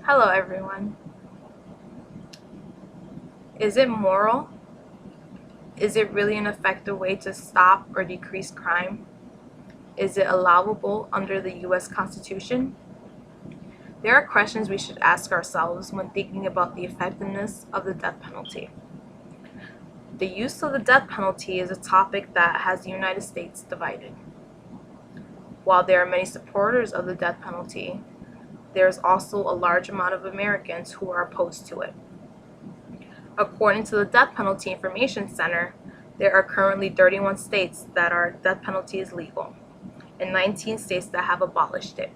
Hello everyone. Is it moral? Is it really an effective way to stop or decrease crime? Is it allowable under the US Constitution? There are questions we should ask ourselves when thinking about the effectiveness of the death penalty. The use of the death penalty is a topic that has the United States divided. While there are many supporters of the death penalty, there is also a large amount of Americans who are opposed to it. According to the Death Penalty Information Center, there are currently 31 states that our death penalty is legal, and 19 states that have abolished it.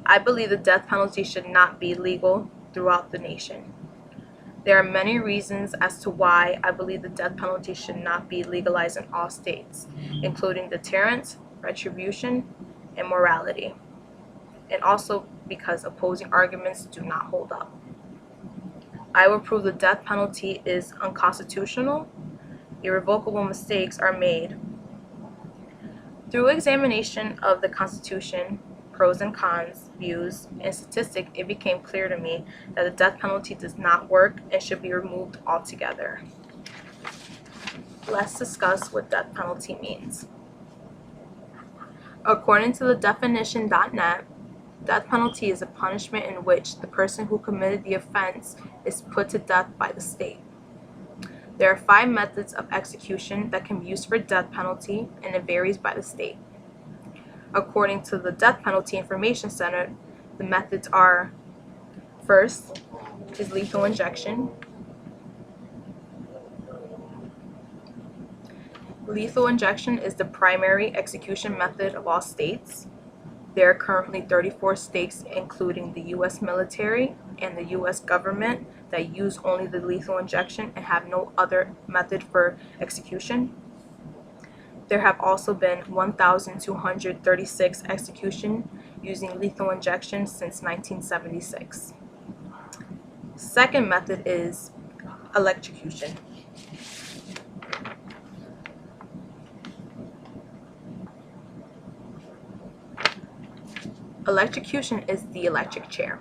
I believe the death penalty should not be legal throughout the nation. There are many reasons as to why I believe the death penalty should not be legalized in all states, including deterrence, retribution, and morality, and also because opposing arguments do not hold up. I will prove the death penalty is unconstitutional. Irrevocable mistakes are made. Through examination of the Constitution, pros and cons, views, and statistics, it became clear to me that the death penalty does not work and should be removed altogether. Let's discuss what death penalty means. According to the definition.net, death penalty is a punishment in which the person who committed the offense is put to death by the state. There are 5 methods of execution that can be used for death penalty, and it varies by the state. According to the Death Penalty Information Center, the methods are: first is lethal injection. Lethal injection is the primary execution method of all states. There are currently 34 states, including the U.S. military and the U.S. government, that use only the lethal injection and have no other method for execution. There have also been 1,236 executions using lethal injection since 1976. Second method is electrocution. Electrocution is the electric chair.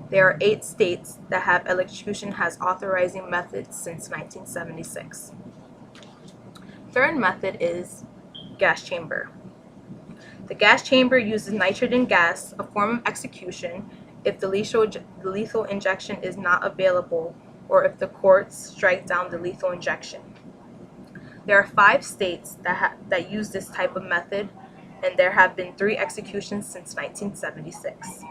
There are 8 states that have electrocution as authorizing methods since 1976. Third method is gas chamber. The gas chamber uses nitrogen gas, a form of execution, if the lethal injection is not available or if the courts strike down the lethal injection. There are 5 states that use this type of method, and there have been 3 executions since 1976.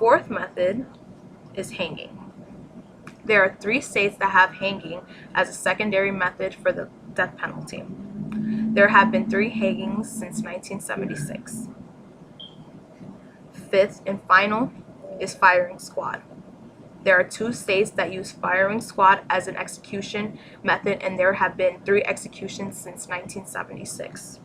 Fourth method is hanging. There are 3 states that have hanging as a secondary method for the death penalty. There have been 3 hangings since 1976. Fifth and final is firing squad. There are 2 states that use firing squad as an execution method, and there have been 3 executions since 1976.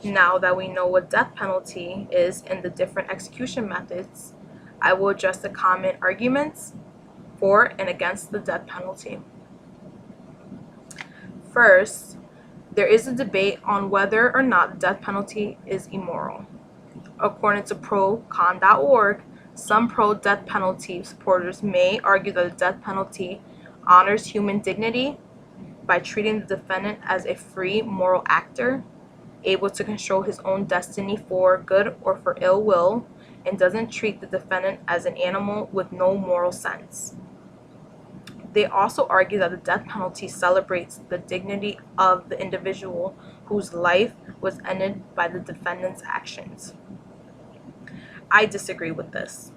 Now that we know what death penalty is and the different execution methods, I will address the common arguments for and against the death penalty. First, there is a debate on whether or not the death penalty is immoral. According to procon.org, some pro-death penalty supporters may argue that the death penalty honors human dignity by treating the defendant as a free moral actor, able to control his own destiny for good or for ill will, and doesn't treat the defendant as an animal with no moral sense. They also argue that the death penalty celebrates the dignity of the individual whose life was ended by the defendant's actions. I disagree with this.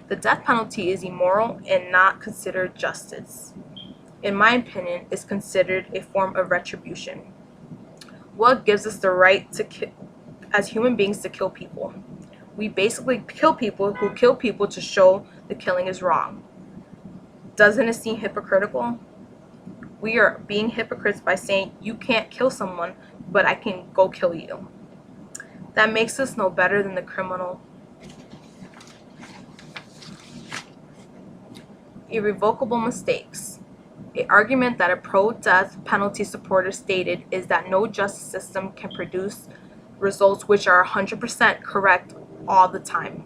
The death penalty is immoral and not considered justice. In my opinion, it's considered a form of retribution. What gives us the right to as human beings to kill people? We basically kill people who kill people to show the killing is wrong. Doesn't it seem hypocritical? We are being hypocrites by saying you can't kill someone, but I can go kill you. That makes us no better than the criminal. Irrevocable mistakes. An argument that a pro-death penalty supporter stated is that no justice system can produce results which are 100% correct all the time.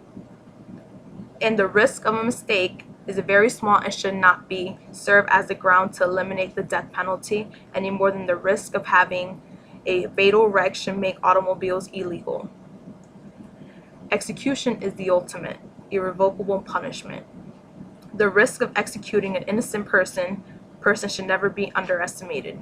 And the risk of a mistake is very small and should not be serve as the ground to eliminate the death penalty any more than the risk of having a fatal wreck should make automobiles illegal. Execution is the ultimate, irrevocable punishment. The risk of executing an innocent person should never be underestimated.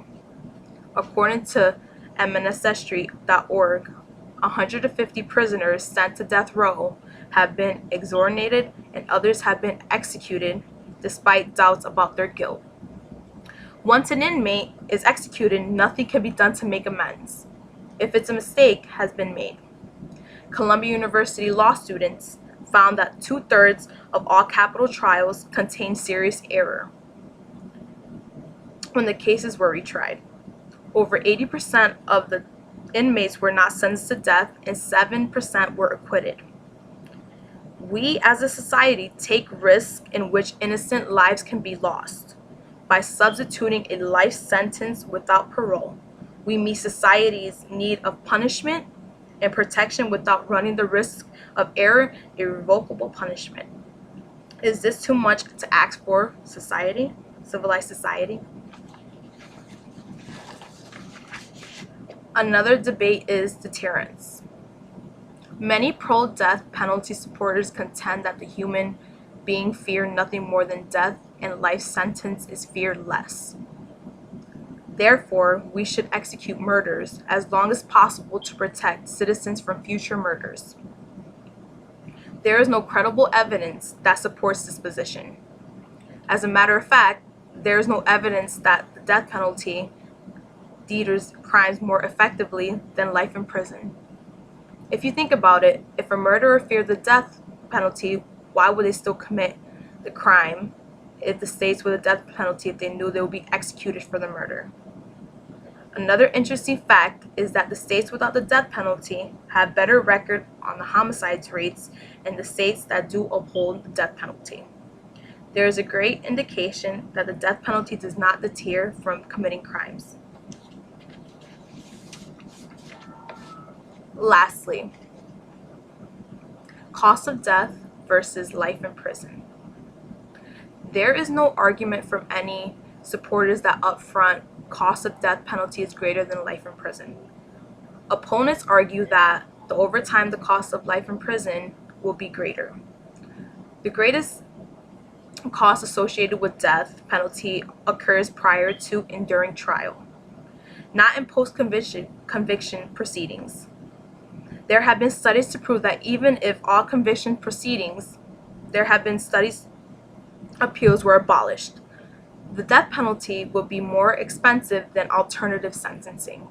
According to ancestry.org, 150 prisoners sent to death row have been exonerated and others have been executed despite doubts about their guilt. Once an inmate is executed, nothing can be done to make amends if it's a mistake has been made. Columbia University law students found that 2/3 of all capital trials contain serious error when the cases were retried. Over 80% of the inmates were not sentenced to death and 7% were acquitted. We as a society take risks in which innocent lives can be lost. By substituting a life sentence without parole, we meet society's need of punishment and protection without running the risk of error, irrevocable punishment. Is this too much to ask for society, civilized society? Another debate is deterrence. Many pro-death penalty supporters contend that the human being fear nothing more than death and life sentence is feared less. Therefore, we should execute murderers as long as possible to protect citizens from future murders. There is no credible evidence that supports this position. As a matter of fact, there is no evidence that the death penalty deters crimes more effectively than life in prison. If you think about it, if a murderer feared the death penalty, why would they still commit the crime if the states with a death penalty if they knew they would be executed for the murder? Another interesting fact is that the states without the death penalty have better record on the homicides rates than the states that do uphold the death penalty. There is a great indication that the death penalty does not deter from committing crimes. Lastly, cost of death versus life in prison. There is no argument from any supporters that upfront cost of death penalty is greater than life in prison. Opponents argue that over time the cost of life in prison will be greater. The greatest cost associated with death penalty occurs prior to and during trial, not in post-conviction proceedings. There have been studies to prove that even if all conviction proceedings, appeals were abolished, the death penalty would be more expensive than alternative sentencing.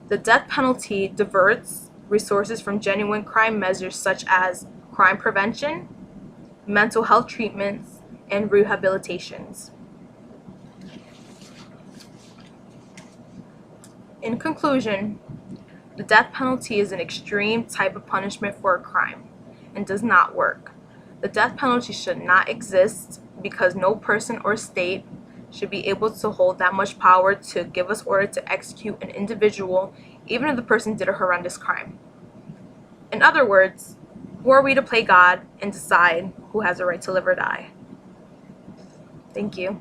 The death penalty diverts resources from genuine crime measures such as crime prevention, mental health treatments, and rehabilitations. In conclusion, the death penalty is an extreme type of punishment for a crime and does not work. The death penalty should not exist because no person or state should be able to hold that much power to give us order to execute an individual even if the person did a horrendous crime. In other words, who are we to play God and decide who has a right to live or die? Thank you.